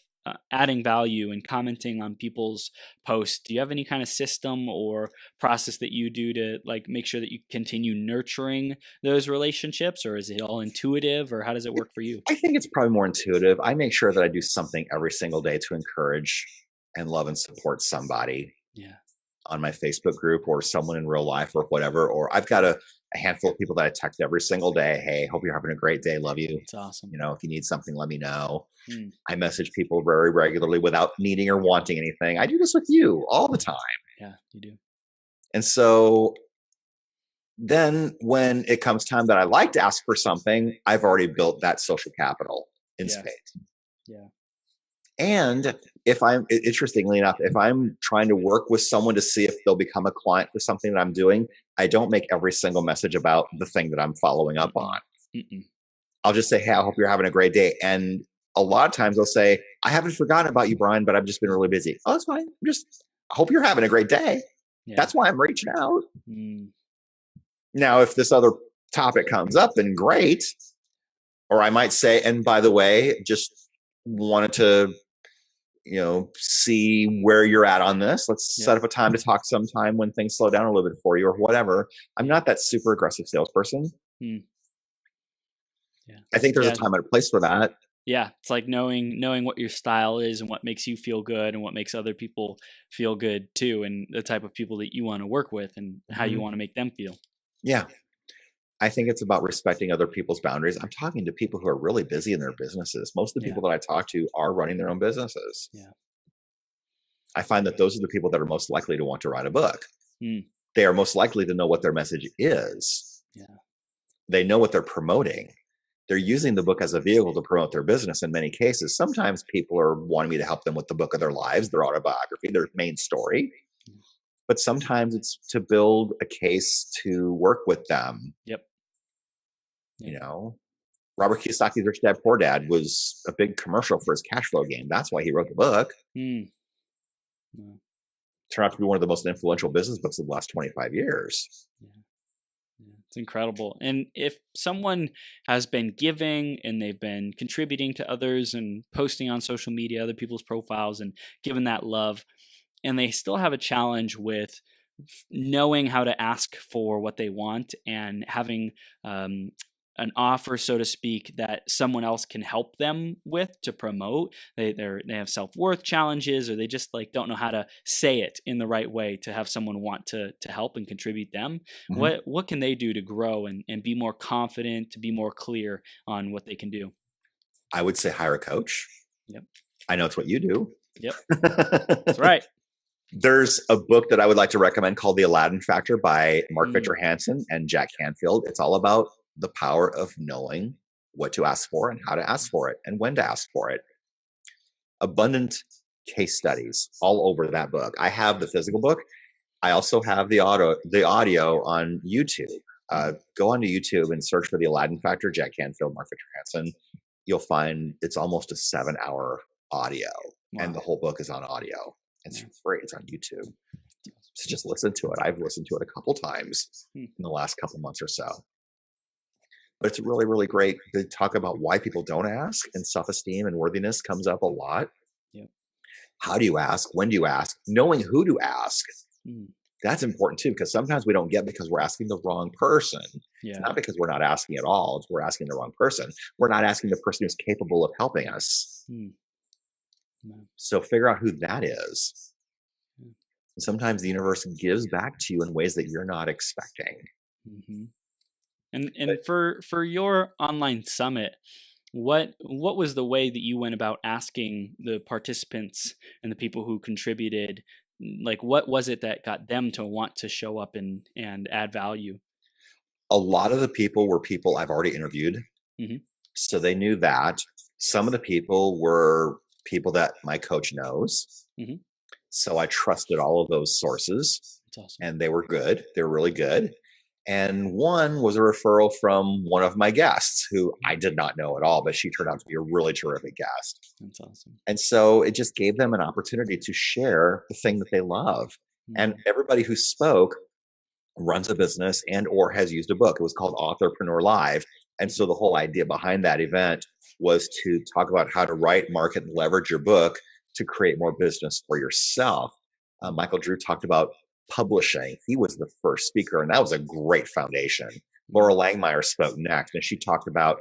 adding value and commenting on people's posts? Do you have any kind of system or process that you do to make sure that you continue nurturing those relationships, or is it all intuitive, or how does it work for you? I think it's probably more intuitive. I make sure that I do something every single day to encourage and love and support somebody on my Facebook group or someone in real life or whatever. Or I've got a handful of people that I text every single day. Hey, hope you're having a great day. Love you. It's awesome. If you need something, let me know. I message people very regularly without needing or wanting anything. I do this with you all the time. Yeah, you do. And so then when it comes time that I like to ask for something, I've already built that social capital in spades. Yeah. And interestingly enough, if I'm trying to work with someone to see if they'll become a client for something that I'm doing, I don't make every single message about the thing that I'm following up on. I'll just say, hey, I hope you're having a great day. And a lot of times they'll say, I haven't forgotten about you, Brian, but I've just been really busy. Oh, that's fine. I hope you're having a great day. Yeah. That's why I'm reaching out. Now, if this other topic comes up, then great. Or I might say, and by the way, just wanted to, see where you're at on this. Let's set up a time to talk sometime when things slow down a little bit for you or whatever. I'm not that super aggressive salesperson. I think there's a time and a place for that. Yeah. It's like knowing what your style is and what makes you feel good and what makes other people feel good too. And the type of people that you want to work with and how you want to make them feel. Yeah. I think it's about respecting other people's boundaries. I'm talking to people who are really busy in their businesses. Most of the people that I talk to are running their own businesses. Yeah. I find that those are the people that are most likely to want to write a book. They are most likely to know what their message is. Yeah. They know what they're promoting. They're using the book as a vehicle to promote their business in many cases. Sometimes people are wanting me to help them with the book of their lives, their autobiography, their main story. But sometimes it's to build a case to work with them. Yep. Robert Kiyosaki's Rich Dad, Poor Dad was a big commercial for his cash flow game. That's why he wrote the book. Turned out to be one of the most influential business books of the last 25 years. It's incredible. And if someone has been giving and they've been contributing to others and posting on social media, other people's profiles and giving that love, and they still have a challenge with knowing how to ask for what they want and having an offer, so to speak, that someone else can help them with to promote. They have self-worth challenges, or they just don't know how to say it in the right way to have someone want to help and contribute them. What can they do to grow and be more confident, to be more clear on what they can do? I would say hire a coach. Yep. I know it's what you do. Yep. That's right. There's a book that I would like to recommend called The Aladdin Factor by Mark Victor Hansen and Jack Canfield. It's all about the power of knowing what to ask for and how to ask for it and when to ask for it. Abundant case studies all over that book. I have the physical book. I also have the audio on YouTube. Go onto YouTube and search for The Aladdin Factor, Jack Canfield, Mark Victor Hansen. You'll find it's almost a 7-hour audio. Wow. And the whole book is on audio. It's free. It's on YouTube. So just listen to it. I've listened to it a couple times in the last couple months or so. But it's really, really great. They talk about why people don't ask, and self-esteem and worthiness comes up a lot. Yep. How do you ask? When do you ask? Knowing who to ask. That's important too, because sometimes we don't get because we're asking the wrong person. Yeah. It's not because we're not asking at all. It's we're asking the wrong person. We're not asking the person who's capable of helping us. So figure out who that is. Sometimes the universe gives back to you in ways that you're not expecting. And for your online summit, what was the way that you went about asking the participants and the people who contributed? What was it that got them to want to show up and add value? A lot of the people were people I've already interviewed. So they knew that. Some of the people were people that my coach knows. So I trusted all of those sources. That's awesome. And they were good. They were really good. And one was a referral from one of my guests who I did not know at all, but she turned out to be a really terrific guest. That's awesome. And so it just gave them an opportunity to share the thing that they love. And everybody who spoke runs a business and or has used a book. It was called Authorpreneur Live. And so the whole idea behind that event was to talk about how to write, market, and leverage your book to create more business for yourself. Michael Drew talked about publishing. He was the first speaker, and that was a great foundation. Loral Langemeier spoke next, and she talked about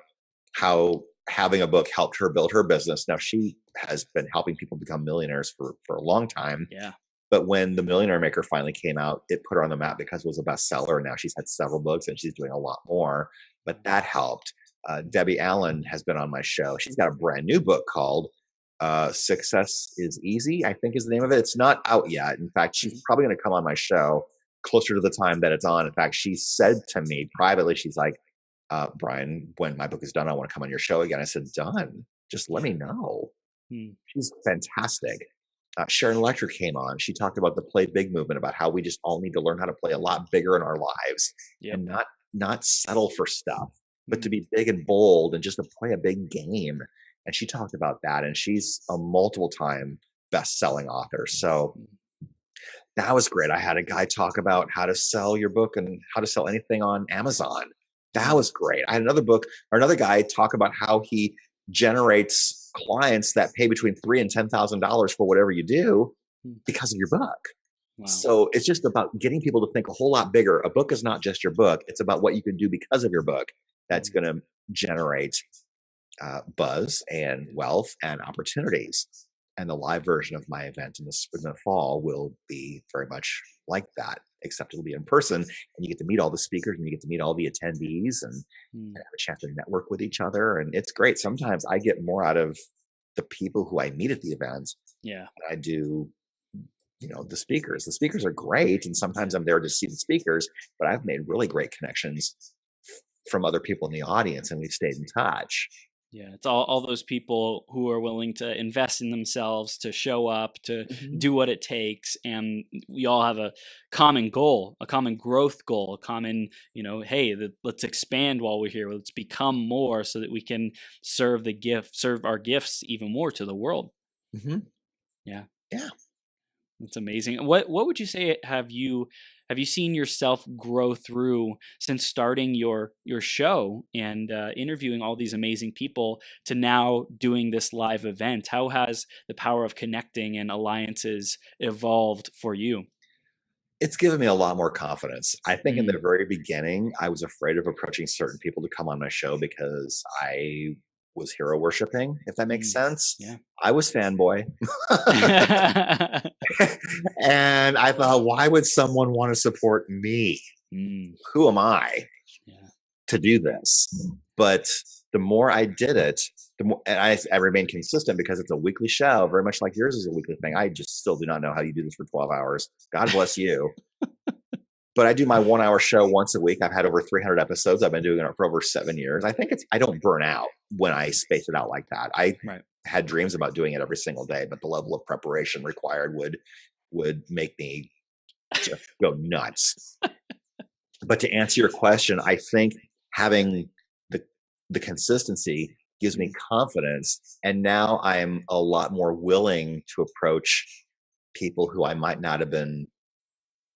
how having a book helped her build her business. Now, she has been helping people become millionaires for a long time. Yeah. But when The Millionaire Maker finally came out, it put her on the map because it was a bestseller. And now she's had several books and she's doing a lot more. But that helped. Debbie Allen has been on my show. She's got a brand new book called Success is Easy, I think is the name of it. It's not out yet. In fact, she's probably going to come on my show closer to the time that it's on. In fact, she said to me privately, she's like, Brian, when my book is done, I want to come on your show again. I said, done. Just let me know. She's fantastic. Sharon Lechter came on. She talked about the play big movement, about how we just all need to learn how to play a lot bigger in our lives Yep. and not settle for stuff, but to Mm. be big and bold and just to play a big game. And she talked about that, and she's a multiple time best-selling author. So that was great. I had a guy talk about how to sell your book and how to sell anything on Amazon. That was great. I had another guy talk about how he generates clients that pay between $3,000 and $10,000 for whatever you do because of your book. Wow. So it's just about getting people to think a whole lot bigger. A book is not just your book. It's about what you can do because of your book that's going to generate buzz and wealth and opportunities. And the live version of my event in the fall will be very much like that, except it'll be in person, and you get to meet all the speakers and you get to meet all the attendees and have a chance to network with each other. And it's great. Sometimes I get more out of the people who I meet at the event than I do, the speakers. The speakers are great, and sometimes I'm there to see the speakers, but I've made really great connections from other people in the audience, and we've stayed in touch. Yeah, it's all those people who are willing to invest in themselves, to show up, to do what it takes. And we all have a common goal, a common growth goal, a common, hey, let's expand while we're here. Let's become more so that we can serve our gifts even more to the world. Yeah. Yeah. That's amazing. What would you say have you seen yourself grow through since starting your show and interviewing all these amazing people to now doing this live event? How has the power of connecting and alliances evolved for you? It's given me a lot more confidence. I think in the very beginning, I was afraid of approaching certain people to come on my show because I was hero worshiping, if that makes sense. Yeah. I was fanboy. And I thought, why would someone want to support me? Who am I to do this? But the more I did it, the more, and I remain consistent because it's a weekly show, very much like yours is a weekly thing. I just still do not know how you do this for 12 hours. God bless you. But I do my 1 hour show once a week. I've had over 300 episodes. I've been doing it for over 7 years. I think I don't burn out when I space it out like that. I had dreams about doing it every single day, but the level of preparation required would make me just go nuts. But to answer your question, I think having the consistency gives me confidence. And now I'm a lot more willing to approach people who I might not have been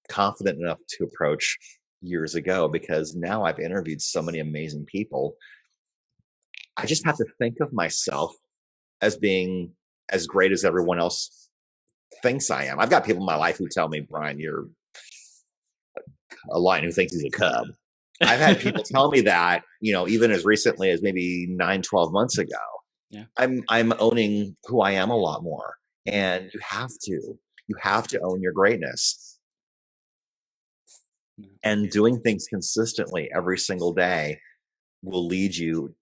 confident enough to approach years ago, because now I've interviewed so many amazing people. I just have to think of myself as being as great as everyone else thinks I am. I've got people in my life who tell me, Brian, you're a lion who thinks he's a cub. I've had people tell me that, even as recently as maybe 9-12 months ago. Yeah. I'm owning who I am a lot more. And you have to own your greatness. And doing things consistently every single day will lead you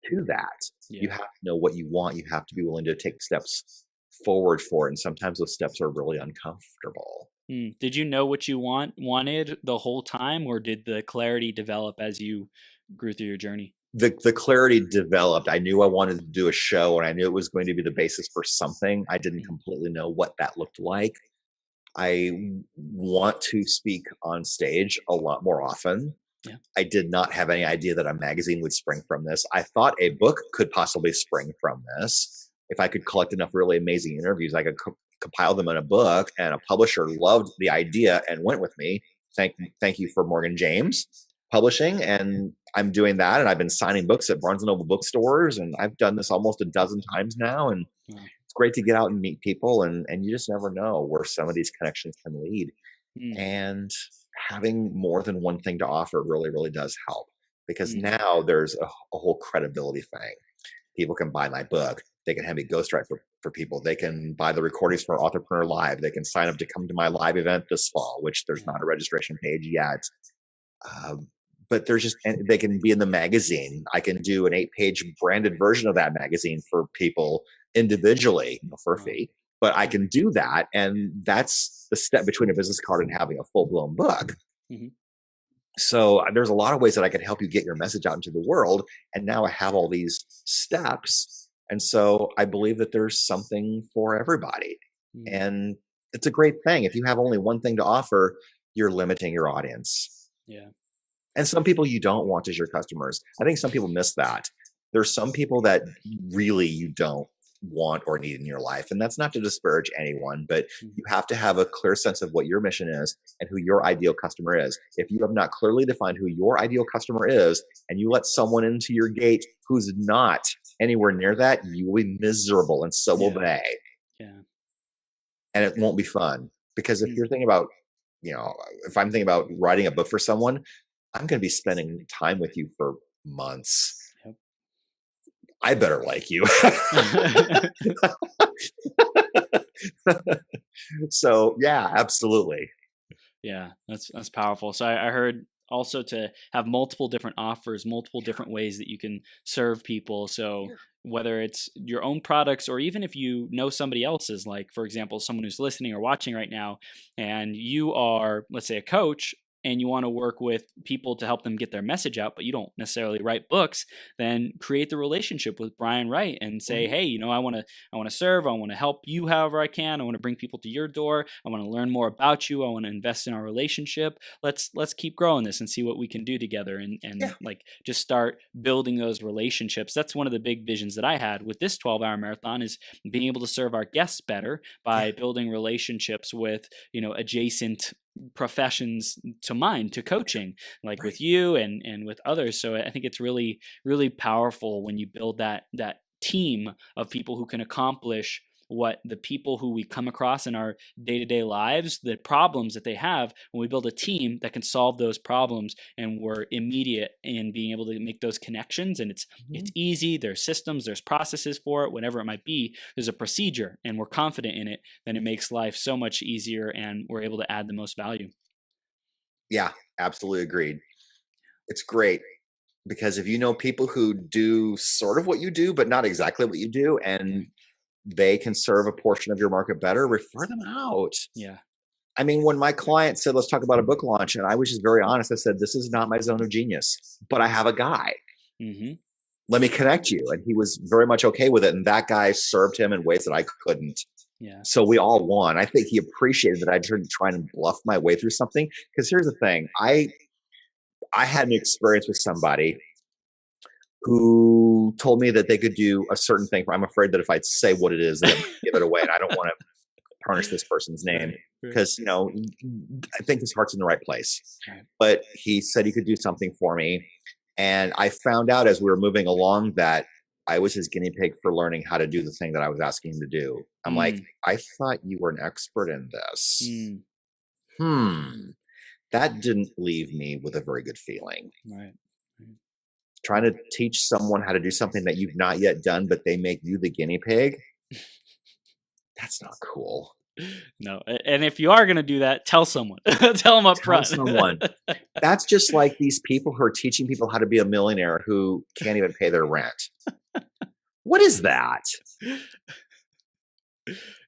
to that. You have to know what you want. You have to be willing to take steps forward for it. And sometimes those steps are really uncomfortable. Did you know what you wanted the whole time, or did the clarity develop as you grew through your journey? The clarity developed. I knew I wanted to do a show, and I knew it was going to be the basis for something. I didn't completely know what that looked like. I want to speak on stage a lot more often. Yeah. I did not have any idea that a magazine would spring from this. I thought a book could possibly spring from this. If I could collect enough really amazing interviews, I could compile them in a book, and a publisher loved the idea and went with me. Thank you for Morgan James Publishing. And I'm doing that. And I've been signing books at Barnes & Noble bookstores. And I've done this almost a dozen times now. And it's great to get out and meet people. And you just never know where some of these connections can lead. And having more than one thing to offer really, really does help, because now there's a whole credibility thing. People can buy my book. They can have me ghostwrite for people. They can buy the recordings for Entrepreneur Live. They can sign up to come to my live event this fall, which there's not a registration page yet. But they can be in the magazine. I can do an 8-page branded version of that magazine for people individually for a fee. But I can do that. And that's the step between a business card and having a full-blown book. So there's a lot of ways that I can help you get your message out into the world. And now I have all these steps. And so I believe that there's something for everybody. And it's a great thing. If you have only one thing to offer, you're limiting your audience. Yeah. And some people you don't want as your customers. I think some people miss that. There's some people that really you don't want or need in your life. And that's not to disparage anyone, but you have to have a clear sense of what your mission is and who your ideal customer is. If you have not clearly defined who your ideal customer is, and you let someone into your gate who's not anywhere near that, you will be miserable, and so will they. Yeah. And it won't be fun. Because if you're thinking about, if I'm thinking about writing a book for someone, I'm going to be spending time with you for months. Yep. I better like you. So yeah, absolutely. Yeah, that's powerful. So I heard also to have multiple different offers, multiple different ways that you can serve people. So whether it's your own products, or even if you know somebody else's, like for example, someone who's listening or watching right now, and you are, let's say, a coach, and you want to work with people to help them get their message out, but you don't necessarily write books, then create the relationship with Brian Wright and say, hey, I want to serve. I want to help you however I can. I want to bring people to your door. I want to learn more about you. I want to invest in our relationship. Let's keep growing this and see what we can do together, and like just start building those relationships. That's one of the big visions that I had with this 12-hour marathon, is being able to serve our guests better by building relationships with, adjacent professions to mine, to coaching, like with you and with others. So I think it's really, really powerful when you build that team of people who can accomplish what the people who we come across in our day-to-day lives, the problems that they have. When we build a team that can solve those problems, and we're immediate in being able to make those connections, and it's easy, there's systems, there's processes for it, whatever it might be, there's a procedure, and we're confident in it, then it makes life so much easier, and we're able to add the most value. Yeah, absolutely agreed. It's great, because if you know people who do sort of what you do, but not exactly what you do, and they can serve a portion of your market better, refer them out. Yeah. I mean, when my client said, let's talk about a book launch, and I was just very honest, I said, this is not my zone of genius, but I have a guy. Let me connect you. And he was very much okay with it. And that guy served him in ways that I couldn't. Yeah. So we all won. I think he appreciated that I didn't try and bluff my way through something. Because here's the thing. I had an experience with somebody who told me that they could do a certain thing. I'm afraid that if I say what it is, that give it away. And I don't want to tarnish this person's name, because, I think his heart's in the right place. But he said he could do something for me. And I found out as we were moving along that I was his guinea pig for learning how to do the thing that I was asking him to do. I'm like, I thought you were an expert in this. That didn't leave me with a very good feeling. Right. Trying to teach someone how to do something that you've not yet done, but they make you the guinea pig. That's not cool. No. And if you are going to do that, tell someone. Tell them up front. Tell someone. That's just like these people who are teaching people how to be a millionaire who can't even pay their rent. What is that?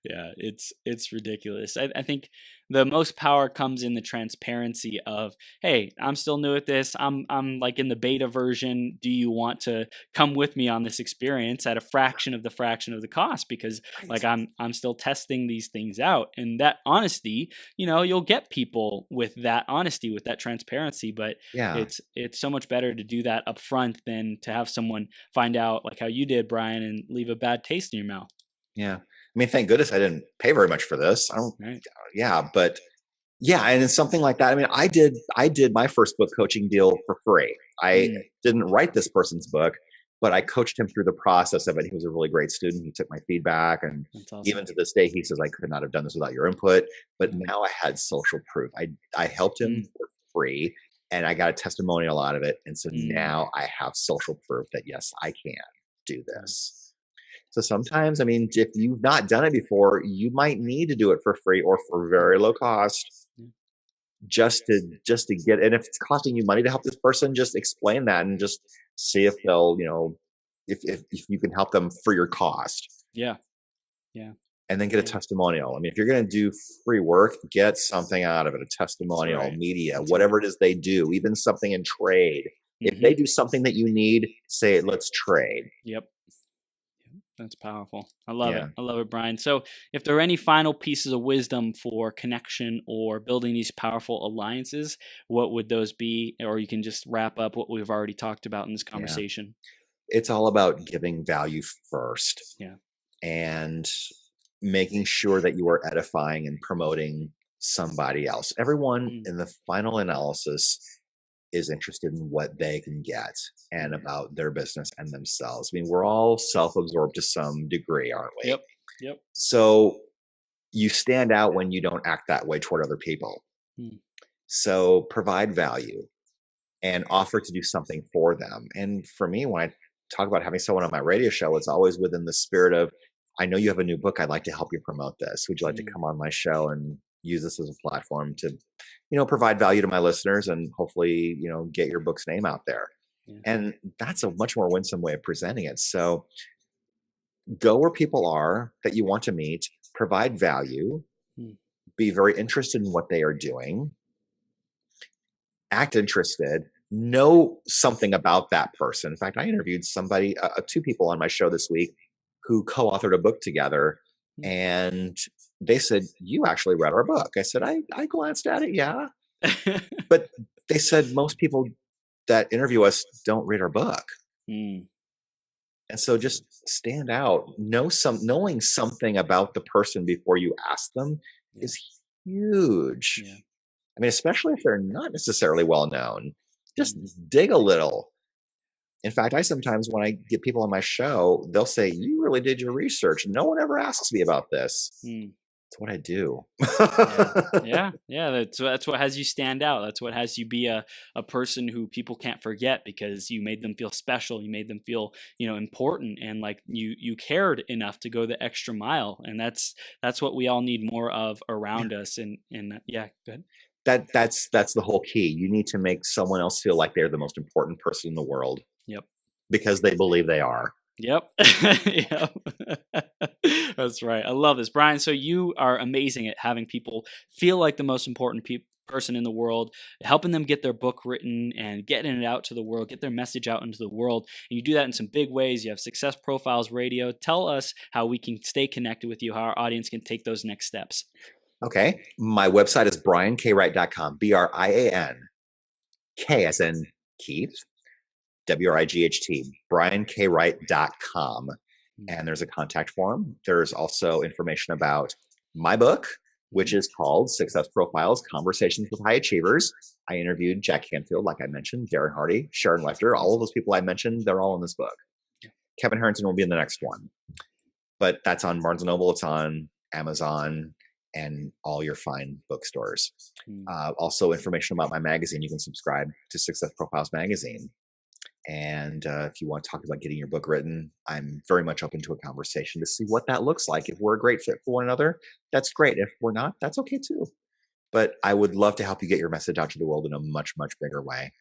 Yeah, it's ridiculous. I think the most power comes in the transparency of, hey, I'm still new at this. I'm like in the beta version. Do you want to come with me on this experience at a fraction of the cost? Because like I'm still testing these things out. And that honesty, you'll get people with that honesty, with that transparency. But it's so much better to do that up front than to have someone find out, like how you did, Brian, and leave a bad taste in your mouth. Yeah. I mean, thank goodness I didn't pay very much for this. But and it's something like that. I mean, I did my first book coaching deal for free. I didn't write this person's book, but I coached him through the process of it. He was a really great student. He took my feedback, and awesome. Even to this day, he says, I could not have done this without your input. But now I had social proof. I helped him for free, and I got a testimonial out of it. And so now I have social proof that, yes, I can do this. So sometimes, I mean, if you've not done it before, you might need to do it for free or for very low cost, just to get. And if it's costing you money to help this person, just explain that and just see if they'll, if you can help them for your cost. Yeah. And then get a testimonial. I mean, if you're going to do free work, get something out of it, a testimonial, media, whatever it is they do, even something in trade. If they do something that you need, say, let's trade. Yep. That's powerful. I love it. Yeah. I love it, Brian. So if there are any final pieces of wisdom for connection or building these powerful alliances, what would those be? Or you can just wrap up what we've already talked about in this Yeah. conversation. It's all about giving value first. Yeah. And making sure that you are edifying and promoting somebody else. Everyone Mm. in the final analysis is interested in what they can get and Mm. about their business and themselves. I mean, we're all self-absorbed to some degree, aren't we? Yep. Yep. So you stand out when you don't act that way toward other people. Mm. So provide value and offer to do something for them. And for me, when I talk about having someone on my radio show, it's always within the spirit of, I know you have a new book. I'd like to help you promote this. Would you like to come on my show and use this as a platform to, provide value to my listeners and hopefully, get your book's name out there. Yeah. And that's a much more winsome way of presenting it. So go where people are that you want to meet, provide value, be very interested in what they are doing, act interested, know something about that person. In fact, I interviewed somebody, two people on my show this week who co-authored a book together, and they said, "You actually read our book." I said, I glanced at it, yeah. But they said most people that interview us don't read our book. And so just stand out, knowing something about the person before you ask them is huge. Yeah. I mean, especially if they're not necessarily well known, just dig a little. In fact, I sometimes, when I get people on my show, they'll say, "You really did your research. No one ever asks me about this." That's what I do. Yeah. That's what has you stand out. That's what has you be a person who people can't forget because you made them feel special. You made them feel, important, and like you cared enough to go the extra mile. And that's what we all need more of around us. And yeah, good. That's the whole key. You need to make someone else feel like they're the most important person in the world. Yep. Because they believe they are. Yep. Yep. That's right. I love this, Brian. So you are amazing at having people feel like the most important person in the world, helping them get their book written and getting it out to the world, get their message out into the world. And you do that in some big ways. You have Success Profiles Radio. Tell us how we can stay connected with you, how our audience can take those next steps. Okay. My website is briankwright.com, BRIANK as in Keith, WRIGHT, briankwright.com. And there's a contact form. There's also information about my book, which is called Success Profiles, Conversations with High Achievers. I interviewed Jack Canfield, like I mentioned, Darren Hardy, Sharon Lechter, all of those people I mentioned, they're all in this book. Kevin Harrington will be in the next one. But that's on Barnes & Noble, it's on Amazon, and all your fine bookstores. Also information about my magazine. You can subscribe to Success Profiles magazine. And if you want to talk about getting your book written, I'm very much open to a conversation to see what that looks like. If we're a great fit for one another, that's great. If we're not, that's okay too. But I would love to help you get your message out to the world in a much, much bigger way.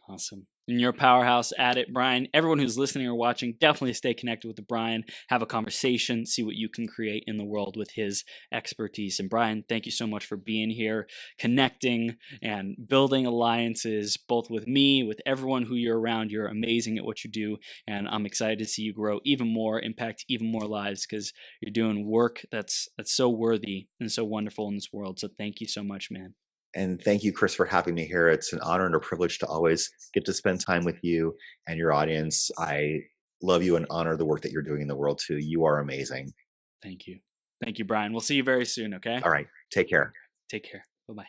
Awesome. And you're a powerhouse at it, Brian. Everyone who's listening or watching, definitely stay connected with Brian, have a conversation, see what you can create in the world with his expertise. And Brian, thank you so much for being here, connecting and building alliances, both with me, with everyone who you're around. You're amazing at what you do. And I'm excited to see you grow even more, impact even more lives, because you're doing work that's so worthy and so wonderful in this world. So thank you so much, man. And thank you, Chris, for having me here. It's an honor and a privilege to always get to spend time with you and your audience. I love you and honor the work that you're doing in the world too. You are amazing. Thank you. Thank you, Brian. We'll see you very soon, okay? All right. Take care. Take care. Bye-bye.